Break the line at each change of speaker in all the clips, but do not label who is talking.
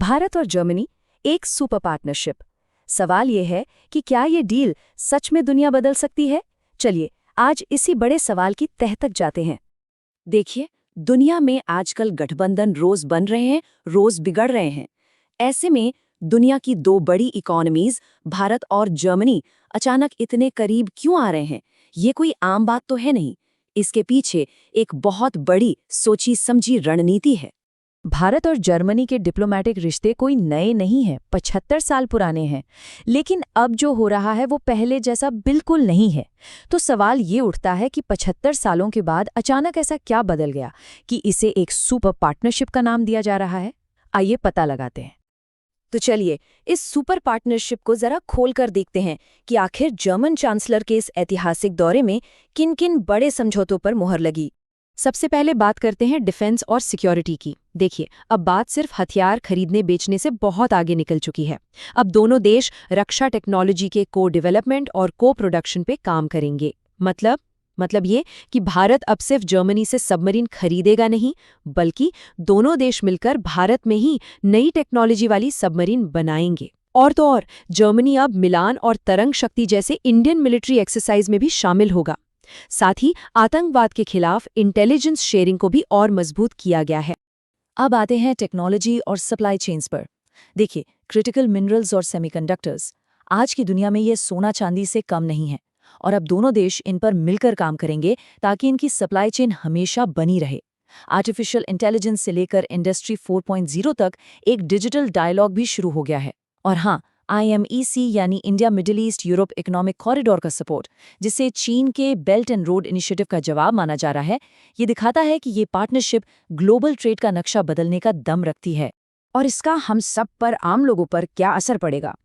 भारत और जर्मनी एक super partnership. सवाल ये है कि क्या ये डील सच में दुनिया बदल सकती है? चलिए आज इसी बड़े सवाल की तह तक जाते हैं। देखिए, दुनिया में आजकल गठबंधन रोज बन रहे हैं, रोज बिगड़ रहे हैं। ऐसे में दुनिया की दो बड़ी इकोनॉमीज भारत और जर्मनी अचानक इतने करीब क्यों आ रहे हैं? ये कोई आम बात तो है नहीं। इसके पीछे एक बहुत बड़ी सोची समझी रणनीति है। भारत और जर्मनी के डिप्लोमेटिक रिश्ते कोई नए नहीं हैं, 75 साल पुराने हैं। लेकिन अब जो हो रहा है वो पहले जैसा बिल्कुल नहीं है। तो सवाल ये उठता है कि 75 सालों के बाद अचानक ऐसा क्या बदल गया कि इसे एक सुपर पार्टनरशिप का नाम दिया जा रहा है? आइए पता लगाते हैं। तो चलिए इस सुपर पार्टनरशिप को जरा खोल कर देखते हैं कि आखिर जर्मन चांसलर के इस ऐतिहासिक दौरे में किन किन बड़े समझौतों पर मुहर लगी। सबसे पहले बात करते हैं डिफेंस और सिक्योरिटी की। देखिए, अब बात सिर्फ हथियार खरीदने बेचने से बहुत आगे निकल चुकी है। अब दोनों देश रक्षा टेक्नोलॉजी के को डेवलपमेंट और को प्रोडक्शन पे काम करेंगे। मतलब ये कि भारत अब सिर्फ जर्मनी से सबमरीन खरीदेगा नहीं, बल्कि दोनों देश मिलकर भारत में ही नई टेक्नोलॉजी वाली सबमरीन बनाएंगे। और तो और जर्मनी अब मिलान और तरंग शक्ति जैसे इंडियन मिलिट्री एक्सरसाइज में भी शामिल होगा। साथ ही आतंकवाद के खिलाफ इंटेलिजेंस शेयरिंग को भी और मजबूत किया गया है। अब आते हैं टेक्नोलॉजी और सप्लाई चेन्स पर। देखिए, क्रिटिकल मिनरल्स और सेमीकंडक्टर्स आज की दुनिया में ये सोना चांदी से कम नहीं है, और अब दोनों देश इन पर मिलकर काम करेंगे ताकि इनकी सप्लाई चेन हमेशा बनी रहे। आर्टिफिशियल इंटेलिजेंस से लेकर इंडस्ट्री 4.0 तक एक डिजिटल डायलॉग भी शुरू हो गया है। और हाँ, IMEC यानी India middle east Europe economic corridor का सपोर्ट, जिसे चीन के बेल्ट एंड रोड इनिशिएटिव का जवाब माना जा रहा है, ये दिखाता है कि ये पार्टनरशिप ग्लोबल ट्रेड का नक्शा बदलने का दम रखती है। और इसका हम सब पर, आम लोगों पर क्या असर पड़ेगा?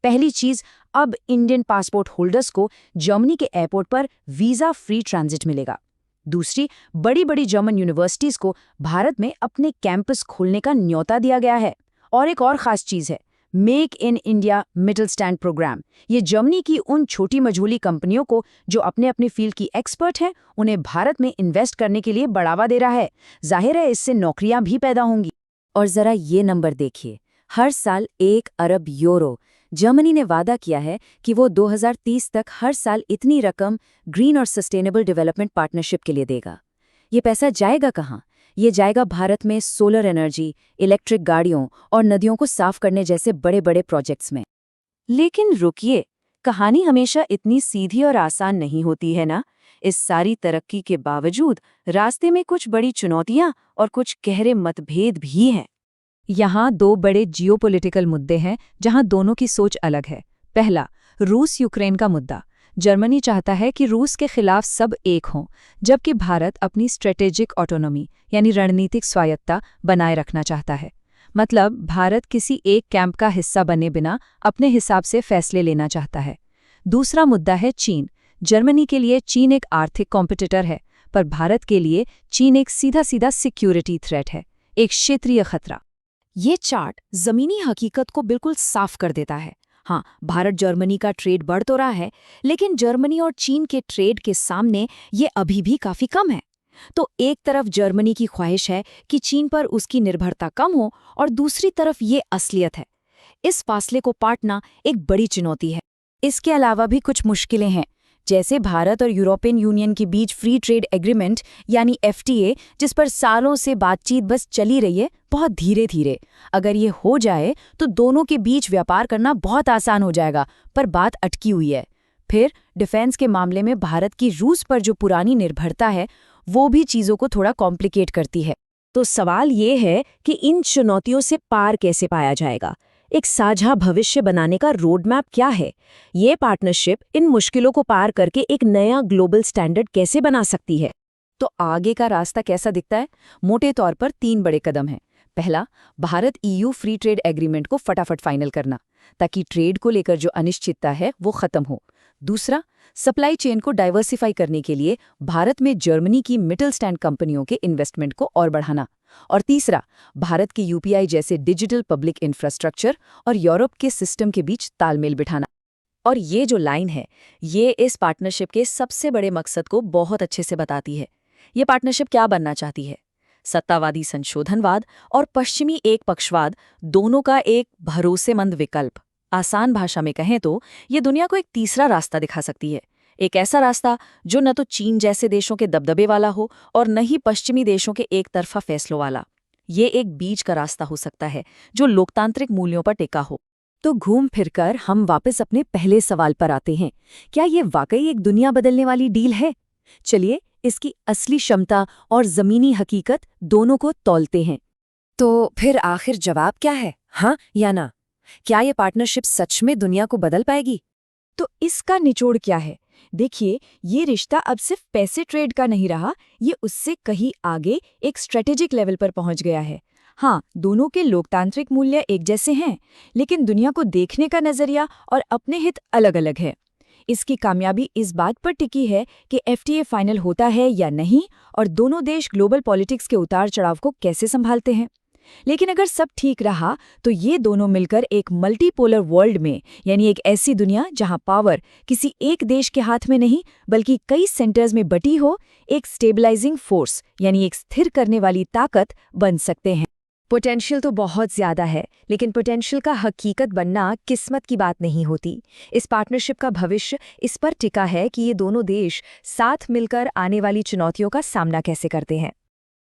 पहली चीज, अब इंडियन पासपोर्ट होल्डर्स को जर्मनी के एयरपोर्ट पर वीजा फ्री ट्रांजिट मिलेगा। दूसरी, बड़ी बड़ी जर्मन यूनिवर्सिटीज को भारत में अपने कैंपस खोलने का न्योता दिया गया है। और एक और खास चीज है, make in India Mittelstand programme. ये जर्मनी की उन छोटी मझोली कंपनियों को जो अपने अपने फील्ड की एक्सपर्ट हैं, उन्हें भारत में इन्वेस्ट करने के लिए बढ़ावा दे रहा है। जाहिर है इससे नौकरियां भी पैदा होंगी। और जरा ये नंबर देखिए, हर साल 1 अरब यूरो। जर्मनी ने वादा किया है कि वो 2030 तक हर साल इतनी रकम ग्रीन और सस्टेनेबल डेवलपमेंट पार्टनरशिप के लिए देगा। ये पैसा जाएगा कहाँ? ये जाएगा भारत में सोलर एनर्जी, इलेक्ट्रिक गाड़ियों और नदियों को साफ करने जैसे बड़े बड़े प्रोजेक्ट्स में। लेकिन रुकिए, कहानी हमेशा इतनी सीधी और आसान नहीं होती है ना। इस सारी तरक्की के बावजूद रास्ते में कुछ बड़ी चुनौतियां और कुछ गहरे मतभेद भी हैं। यहाँ दो बड़े जियोपॉलिटिकल मुद्दे हैं जहाँ दोनों की सोच अलग है। पहला, रूस यूक्रेन का मुद्दा। जर्मनी चाहता है कि रूस के खिलाफ सब एक हों, जबकि भारत अपनी स्ट्रेटेजिक ऑटोनॉमी यानी रणनीतिक स्वायत्ता बनाए रखना चाहता है। मतलब भारत किसी एक कैंप का हिस्सा बने बिना अपने हिसाब से फैसले लेना चाहता है। दूसरा मुद्दा है चीन। जर्मनी के लिए चीन एक आर्थिक कॉम्पिटिटर है, पर भारत के लिए चीन एक सीधा सीधा सिक्योरिटी थ्रेट है, एक क्षेत्रीय खतरा। ये चार्ट जमीनी हकीकत को बिल्कुल साफ कर देता है। हाँ, भारत जर्मनी का ट्रेड बढ़ तो रहा है, लेकिन जर्मनी और चीन के ट्रेड के सामने ये अभी भी काफी कम है। तो एक तरफ जर्मनी की ख्वाहिश है कि चीन पर उसकी निर्भरता कम हो, और दूसरी तरफ ये असलियत है। इस फासले को पाटना एक बड़ी चुनौती है। इसके अलावा भी कुछ मुश्किलें हैं, जैसे भारत और यूरोपियन यूनियन के बीच फ्री ट्रेड एग्रीमेंट यानी FTA, जिस पर सालों से बातचीत बस चली रही है, बहुत धीरे धीरे। अगर ये हो जाए तो दोनों के बीच व्यापार करना बहुत आसान हो जाएगा, पर बात अटकी हुई है। फिर डिफेंस के मामले में भारत की रूस पर जो पुरानी निर्भरता है, वो भी चीज़ों को थोड़ा कॉम्प्लिकेट करती है। तो सवाल ये है कि इन चुनौतियों से पार कैसे पाया जाएगा? एक साझा भविष्य बनाने का रोड मैप क्या है? ये पार्टनरशिप इन मुश्किलों को पार करके एक नया ग्लोबल स्टैंडर्ड कैसे बना सकती है? तो आगे का रास्ता कैसा दिखता है? मोटे तौर पर 3 बड़े कदम हैं। पहला, Bharat EU free trade agreement को फटाफट फाइनल करना, ताकि ट्रेड को लेकर जो अनिश्चितता है वो खत्म हो। दूसरा, सप्लाई चेन को डाइवर्सिफाई करने के लिए भारत में जर्मनी की मिडिल स्टैंड कंपनियों के इन्वेस्टमेंट को और बढ़ाना। और तीसरा, भारत के UPI जैसे डिजिटल पब्लिक इंफ्रास्ट्रक्चर और यूरोप के सिस्टम के बीच तालमेल बिठाना। और ये जो लाइन है, ये इस पार्टनरशिप के सबसे बड़े मकसद को बहुत अच्छे से बताती है। ये पार्टनरशिप क्या बनना चाहती है? सत्तावादी संशोधनवाद और पश्चिमी एकपक्षवाद दोनों का एक भरोसेमंद विकल्प। आसान भाषा में कहें तो ये दुनिया को एक तीसरा रास्ता दिखा सकती है, एक ऐसा रास्ता जो न तो चीन जैसे देशों के दबदबे वाला हो और न ही पश्चिमी देशों के एक तरफा फैसलों वाला। ये एक बीच का रास्ता हो सकता है जो लोकतांत्रिक मूल्यों पर टिका हो। तो घूम फिरकर हम वापस अपने पहले सवाल पर आते हैं, क्या ये वाकई एक दुनिया बदलने वाली डील है? चलिए इसकी असली क्षमता और जमीनी हकीकत दोनों को तौलते हैं। तो फिर आखिर जवाब क्या है, हाँ या ना? क्या ये पार्टनरशिप सच में दुनिया को बदल पाएगी?
तो इसका निचोड़ क्या है? देखिए, ये रिश्ता अब सिर्फ पैसे ट्रेड का नहीं रहा, ये उससे कहीं आगे एक स्ट्रेटेजिक लेवल पर पहुंच गया है। हाँ, दोनों के लोकतांत्रिक मूल्य एक जैसे हैं, लेकिन दुनिया को देखने का नजरिया और अपने हित अलग-अलग है। इसकी कामयाबी इस बात पर टिकी है कि एफटीए फाइनल होता है या नहीं, और दोनों देश ग्लोबल पॉलिटिक्स के उतार चढ़ाव को कैसे संभालते हैं। लेकिन अगर सब ठीक रहा तो ये दोनों मिलकर एक मल्टीपोलर वर्ल्ड में, यानी एक ऐसी दुनिया जहां पावर किसी एक देश के हाथ में नहीं बल्कि कई सेंटर्स में बटी हो, एक स्टेबलाइजिंग फोर्स यानी एक स्थिर करने वाली ताकत बन सकते हैं। पोटेंशियल तो बहुत ज्यादा है, लेकिन पोटेंशियल का हकीकत बनना किस्मत की बात नहीं होती। इस पार्टनरशिप का भविष्य इस पर टिका है कि ये दोनों देश साथ मिलकर आने वाली चुनौतियों का सामना कैसे करते हैं।